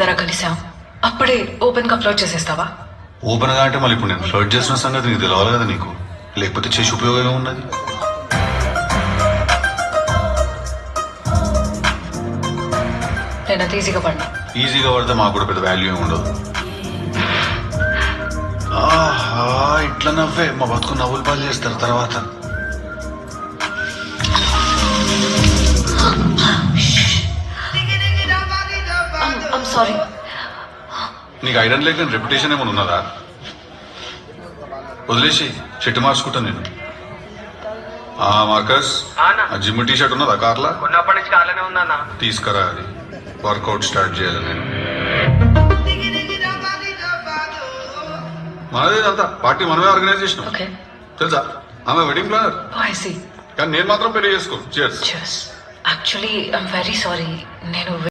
కదరా కలిసాం, అప్పుడే ఓపెన్ గా ఫ్లోట్ చేసేస్తావా? ఓపెన్ గా అంటే మళ్ళీ ఇప్పుడు నేను ఫ్లర్ట్ చేసిన సంగతి నీకు తెలవాలి కదా నీకు, లేకపోతే చేసి ఉపయోగం ఏమున్నది? నేను అంత ఈజీగా పడినా. ఈజీగా పడితే మాకు కూడా పెద్ద వాల్యూ ఏమి ఉండదు. ఆహా, ఇట్లా నవ్వే మా బతుకు నవ్వులు పాలు చేస్తారు తర్వాత. సారీ. నీకు ఐరన్ లేక రెప్యుటేషన్ ఏమైనా ఉన్నదా? వదిలేసి షర్ట్ మార్చుకుంటాను నేను. మార్కస్, ఆ జిమ్ టీ షర్ట్ ఉన్నదా కార్లా? ఉన్నప్పటి నుంచి కార్లోనే ఉందన్నా. తీసుకురా, అది వర్కౌట్ స్టార్ట్ చేయాలి నేను. మనదే అంతా పార్టీ మనమే ఆర్గనైజ్ చేసినాం ఓకే, తెలుసా? ఆమె వెడ్డింగ్ ప్లానర్, ఐ సీ. కానీ నేను మాత్రం పెళ్లి చేసుకో. Cheers. Actually I'm very sorry. నేను